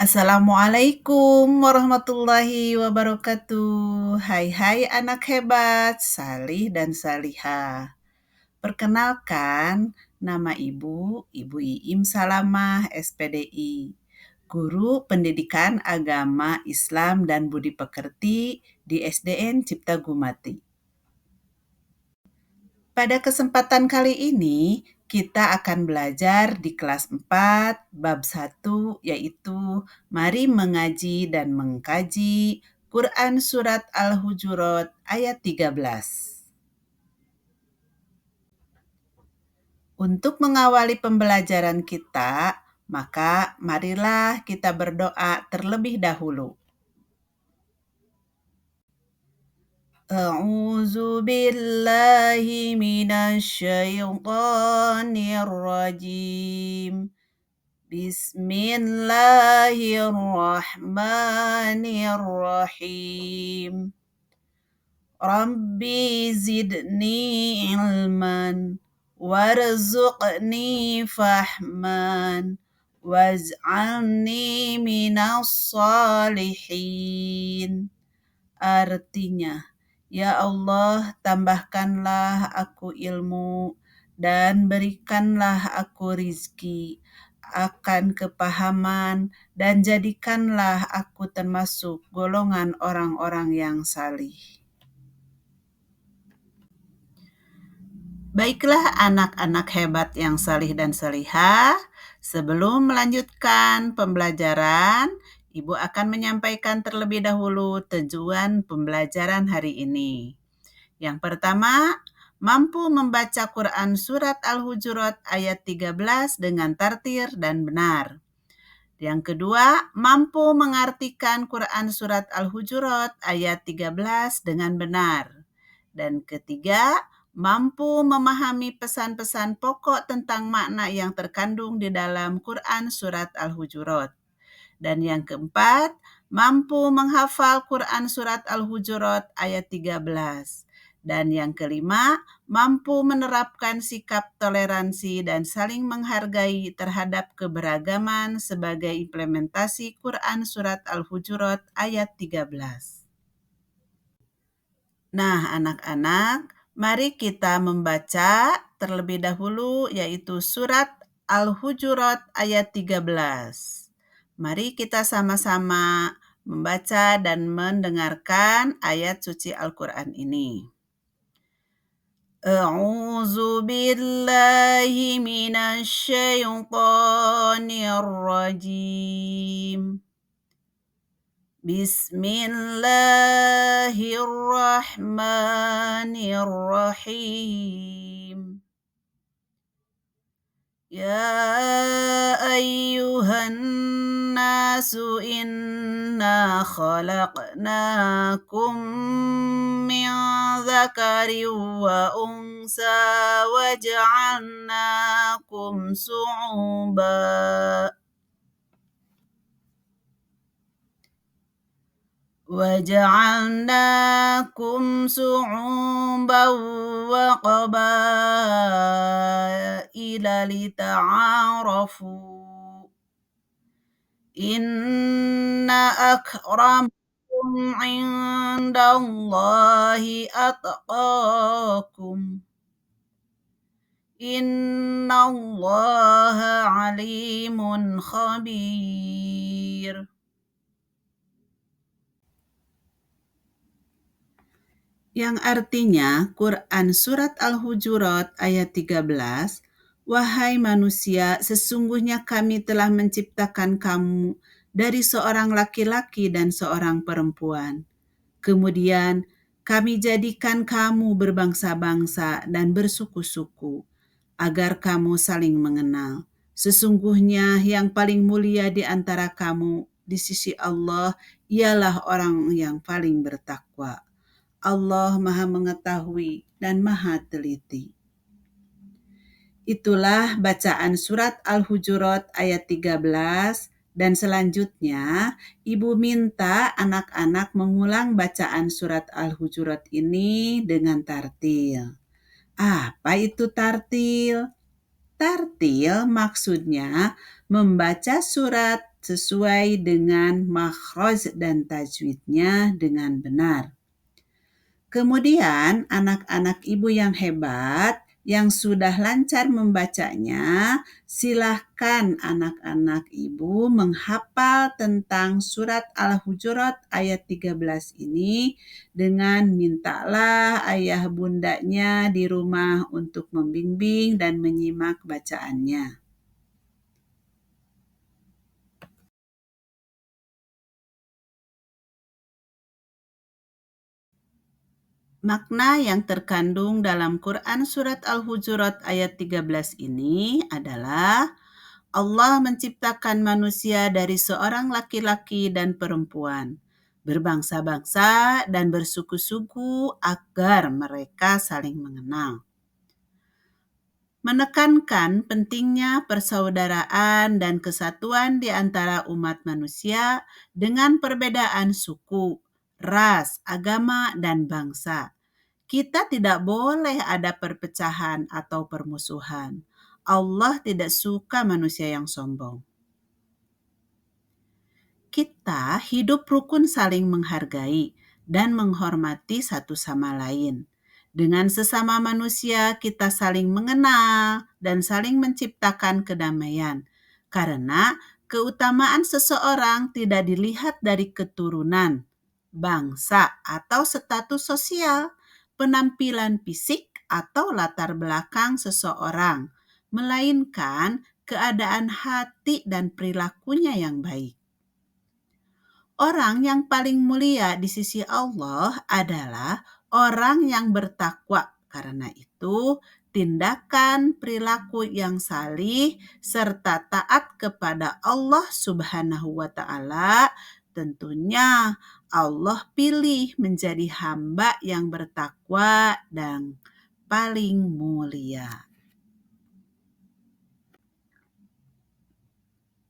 Assalamualaikum warahmatullahi wabarakatuh. Hai hai anak hebat, salih dan salihah. Perkenalkan, nama Ibu Iim Salamah, SPDI, Guru Pendidikan Agama Islam dan Budi Pekerti di SDN Cipta Gumati. Pada kesempatan kali ini, kita akan belajar di kelas 4, bab 1, yaitu Mari Mengaji dan Mengkaji Quran Surat Al-Hujurat ayat 13. Untuk mengawali pembelajaran kita, maka marilah kita berdoa terlebih dahulu. A'udzu billahi minasyaitonir rajim. Bismillahirrahmanirrahim. Rabbi zidni ilman warzuqni fahman waj'alni minas salihin. Artinya, ya Allah, tambahkanlah aku ilmu dan berikanlah aku rizki akan kepahaman dan jadikanlah aku termasuk golongan orang-orang yang salih. Baiklah anak-anak hebat yang salih dan salihah, sebelum melanjutkan pembelajaran, Ibu akan menyampaikan terlebih dahulu tujuan pembelajaran hari ini. Yang pertama, mampu membaca Quran Surat Al-Hujurat ayat 13 dengan tartil dan benar. Yang kedua, mampu mengartikan Quran Surat Al-Hujurat ayat 13 dengan benar. Dan ketiga, mampu memahami pesan-pesan pokok tentang makna yang terkandung di dalam Quran Surat Al-Hujurat. Dan yang keempat, mampu menghafal Quran Surat Al-Hujurat ayat 13. Dan yang kelima, mampu menerapkan sikap toleransi dan saling menghargai terhadap keberagaman sebagai implementasi Quran Surat Al-Hujurat ayat 13. Nah, anak-anak, mari kita membaca terlebih dahulu yaitu Surat Al-Hujurat ayat 13. Mari kita sama-sama membaca dan mendengarkan ayat suci Al-Quran ini. A'udzu billahi minasyaitonir rajim. Bismillahirrahmanirrahim. Ya ayyuhan nasu inna khalaqnakum min dzakarin wa unsa waja'alnakum شعوبا وقبائل لتعارفوا إن أكرمكم عند الله أتقاكم إن الله عليم خبير. Yang artinya Quran Surat Al-Hujurat ayat 13, wahai manusia, sesungguhnya kami telah menciptakan kamu dari seorang laki-laki dan seorang perempuan. Kemudian kami jadikan kamu berbangsa-bangsa dan bersuku-suku, agar kamu saling mengenal. Sesungguhnya yang paling mulia di antara kamu di sisi Allah ialah orang yang paling bertakwa. Allah Maha Mengetahui dan Maha Teliti. Itulah bacaan surat Al-Hujurat ayat 13 dan selanjutnya Ibu minta anak-anak mengulang bacaan surat Al-Hujurat ini dengan tartil. Apa itu tartil? Tartil maksudnya membaca surat sesuai dengan makhraj dan tajwidnya dengan benar. Kemudian anak-anak ibu yang hebat, yang sudah lancar membacanya, silahkan anak-anak ibu menghafal tentang surat Al-Hujurat ayat 13 ini dengan mintalah ayah bundanya di rumah untuk membimbing dan menyimak bacaannya. Makna yang terkandung dalam Quran Surat Al-Hujurat ayat 13 ini adalah Allah menciptakan manusia dari seorang laki-laki dan perempuan, berbangsa-bangsa dan bersuku-suku agar mereka saling mengenal. Menekankan pentingnya persaudaraan dan kesatuan di antara umat manusia dengan perbedaan suku, ras, agama, dan bangsa. Kita tidak boleh ada perpecahan atau permusuhan. Allah tidak suka manusia yang sombong. Kita hidup rukun saling menghargai dan menghormati satu sama lain. Dengan sesama manusia kita saling mengenal dan saling menciptakan kedamaian. Karena keutamaan seseorang tidak dilihat dari keturunan, bangsa, atau status sosial, penampilan fisik, atau latar belakang seseorang, melainkan keadaan hati dan perilakunya yang baik. Orang yang paling mulia di sisi Allah adalah orang yang bertakwa. Karena itu, tindakan perilaku yang salih serta taat kepada Allah Subhanahu wa Ta'ala, tentunya Allah pilih menjadi hamba yang bertakwa dan paling mulia.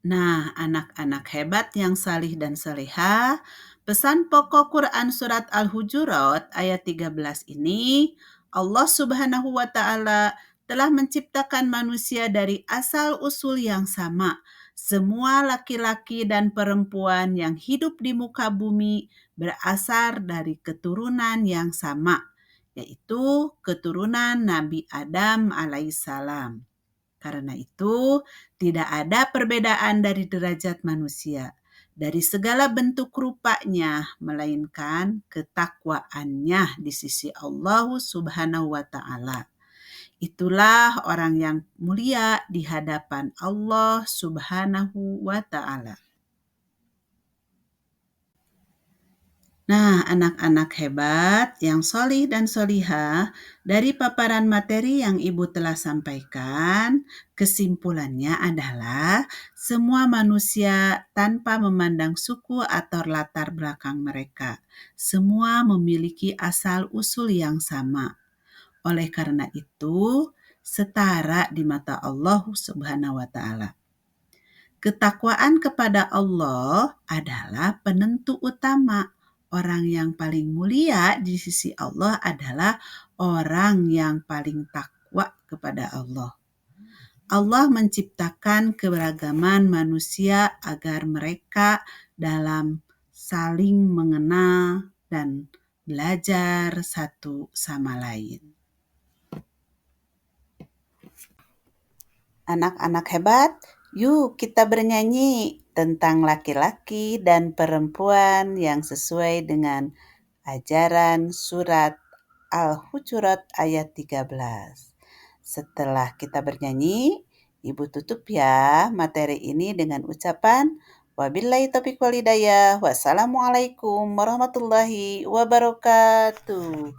Nah, anak-anak hebat yang salih dan salihah, pesan pokok Quran Surat Al-Hujurat ayat 13 ini, Allah Subhanahu wa Ta'ala telah menciptakan manusia dari asal-usul yang sama. Semua laki-laki dan perempuan yang hidup di muka bumi berasal dari keturunan yang sama, yaitu keturunan Nabi Adam alaihissalam. Karena itu, tidak ada perbedaan dari derajat manusia, dari segala bentuk rupanya, melainkan ketakwaannya di sisi Allah Subhanahu wa Ta'ala. Itulah orang yang mulia di hadapan Allah Subhanahu wa Ta'ala. Nah, anak-anak hebat yang solih dan solihah, dari paparan materi yang Ibu telah sampaikan, kesimpulannya adalah semua manusia tanpa memandang suku atau latar belakang mereka, semua memiliki asal-usul yang sama. Oleh karena itu, setara di mata Allah Subhanahu wa Ta'ala. Ketakwaan kepada Allah adalah penentu utama. Orang yang paling mulia di sisi Allah adalah orang yang paling takwa kepada Allah. Allah menciptakan keberagaman manusia agar mereka dalam saling mengenal dan belajar satu sama lain. Anak-anak hebat, yuk kita bernyanyi tentang laki-laki dan perempuan yang sesuai dengan ajaran surat Al-Hujurat ayat 13. Setelah kita bernyanyi, Ibu tutup ya materi ini dengan ucapan wabillahi taufiq wal hidayah. Wassalamualaikum warahmatullahi wabarakatuh.